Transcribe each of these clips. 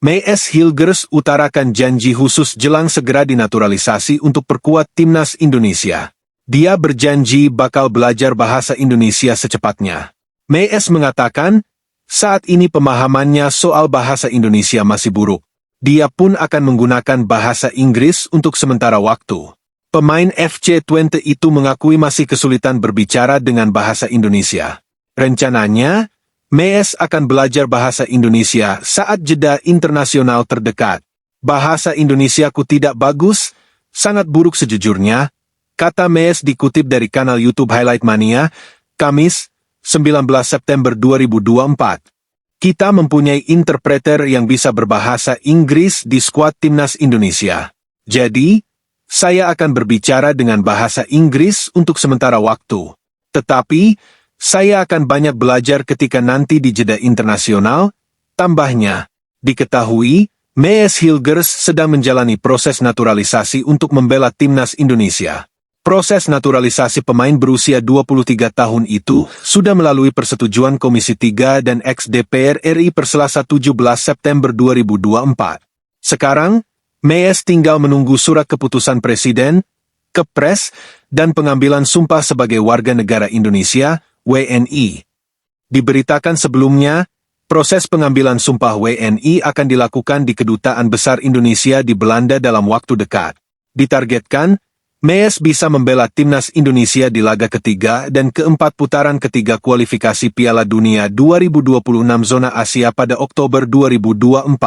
Mees Hilgers utarakan janji khusus jelang segera dinaturalisasi untuk perkuat timnas Indonesia. Dia berjanji bakal belajar bahasa Indonesia secepatnya. Mees mengatakan, saat ini pemahamannya soal bahasa Indonesia masih buruk. Dia pun akan menggunakan bahasa Inggris untuk sementara waktu. Pemain FC20 itu mengakui masih kesulitan berbicara dengan bahasa Indonesia. Rencananya, Mees akan belajar bahasa Indonesia saat jeda internasional terdekat. Bahasa Indonesiaku tidak bagus, sangat buruk sejujurnya, kata Mees dikutip dari kanal YouTube Highlight Mania, Kamis, 19 September 2024. Kita mempunyai interpreter yang bisa berbahasa Inggris di skuad timnas Indonesia. Jadi, saya akan berbicara dengan bahasa Inggris untuk sementara waktu. Tetapi, saya akan banyak belajar ketika nanti di jeda internasional, tambahnya. Diketahui, Mees Hilgers sedang menjalani proses naturalisasi untuk membela timnas Indonesia. Proses naturalisasi pemain berusia 23 tahun itu sudah melalui persetujuan Komisi 3 dan ex-DPR RI per Selasa 17 September 2024. Sekarang, Mees tinggal menunggu surat keputusan Presiden, Kepres, dan pengambilan sumpah sebagai warga negara Indonesia, WNI. Diberitakan sebelumnya, proses pengambilan sumpah WNI akan dilakukan di Kedutaan Besar Indonesia di Belanda dalam waktu dekat. Ditargetkan, Mees bisa membela timnas Indonesia di laga ketiga dan keempat putaran ketiga kualifikasi Piala Dunia 2026 zona Asia pada Oktober 2024.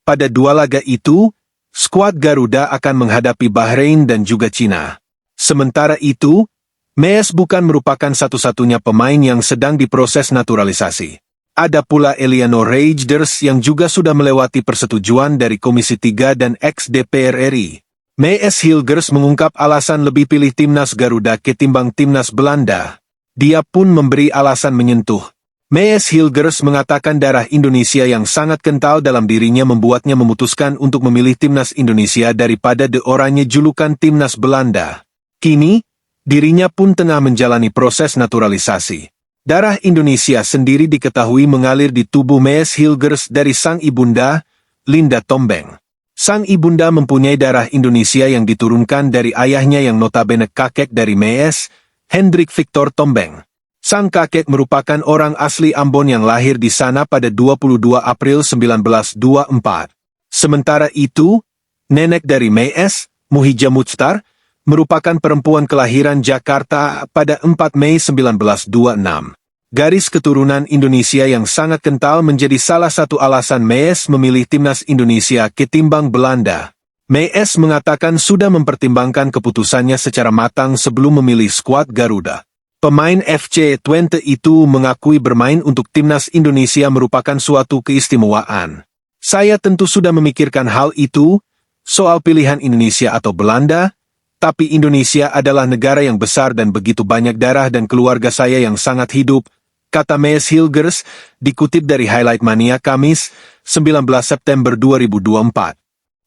Pada dua laga itu, skuad Garuda akan menghadapi Bahrain dan juga Cina. Sementara itu, Mees bukan merupakan satu-satunya pemain yang sedang diproses naturalisasi. Ada pula Eliano Reijnders yang juga sudah melewati persetujuan dari Komisi 3 dan ex-DPR RI. Mees Hilgers mengungkap alasan lebih pilih timnas Garuda ketimbang timnas Belanda. Dia pun memberi alasan menyentuh. Mees Hilgers mengatakan darah Indonesia yang sangat kental dalam dirinya membuatnya memutuskan untuk memilih timnas Indonesia daripada de oranye julukan timnas Belanda. Kini, dirinya pun tengah menjalani proses naturalisasi. Darah Indonesia sendiri diketahui mengalir di tubuh Mees Hilgers dari sang ibunda, Linda Tombeng. Sang ibunda mempunyai darah Indonesia yang diturunkan dari ayahnya yang notabene kakek dari Mees, Hendrik Victor Tombeng. Sang kakek merupakan orang asli Ambon yang lahir di sana pada 22 April 1924. Sementara itu, nenek dari Mees, Muhija Muchtar, merupakan perempuan kelahiran Jakarta pada 4 Mei 1926. Garis keturunan Indonesia yang sangat kental menjadi salah satu alasan Mees memilih timnas Indonesia ketimbang Belanda. Mees mengatakan sudah mempertimbangkan keputusannya secara matang sebelum memilih skuad Garuda. Pemain FC20 itu mengakui bermain untuk timnas Indonesia merupakan suatu keistimewaan. Saya tentu sudah memikirkan hal itu, soal pilihan Indonesia atau Belanda, tapi Indonesia adalah negara yang besar dan begitu banyak darah dan keluarga saya yang sangat hidup, kata Mees Hilgers, dikutip dari Highlight Mania Kamis, 19 September 2024.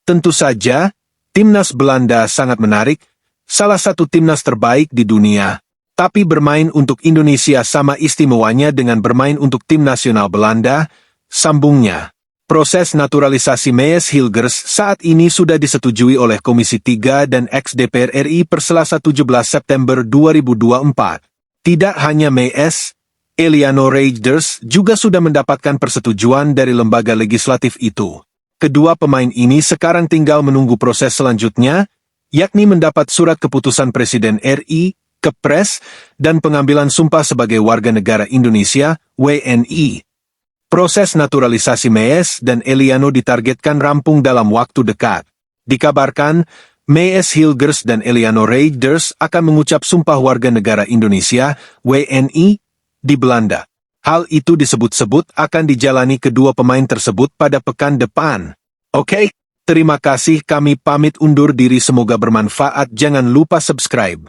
Tentu saja, timnas Belanda sangat menarik, salah satu timnas terbaik di dunia, tapi bermain untuk Indonesia sama istimewanya dengan bermain untuk tim nasional Belanda, sambungnya. Proses naturalisasi Mees Hilgers saat ini sudah disetujui oleh Komisi 3 dan ex-DPR RI per Selasa 17 September 2024. Tidak hanya Mees, Eliano Reijnders juga sudah mendapatkan persetujuan dari lembaga legislatif itu. Kedua pemain ini sekarang tinggal menunggu proses selanjutnya, yakni mendapat surat keputusan Presiden RI, Kepres, dan pengambilan sumpah sebagai warga negara Indonesia, WNI. Proses naturalisasi Mees dan Eliano ditargetkan rampung dalam waktu dekat. Dikabarkan, Mees Hilgers dan Eliano Reijnders akan mengucap sumpah warga negara Indonesia, WNI, di Belanda. Hal itu disebut-sebut akan dijalani kedua pemain tersebut pada pekan depan. Oke, terima kasih, kami pamit undur diri, semoga bermanfaat, jangan lupa subscribe.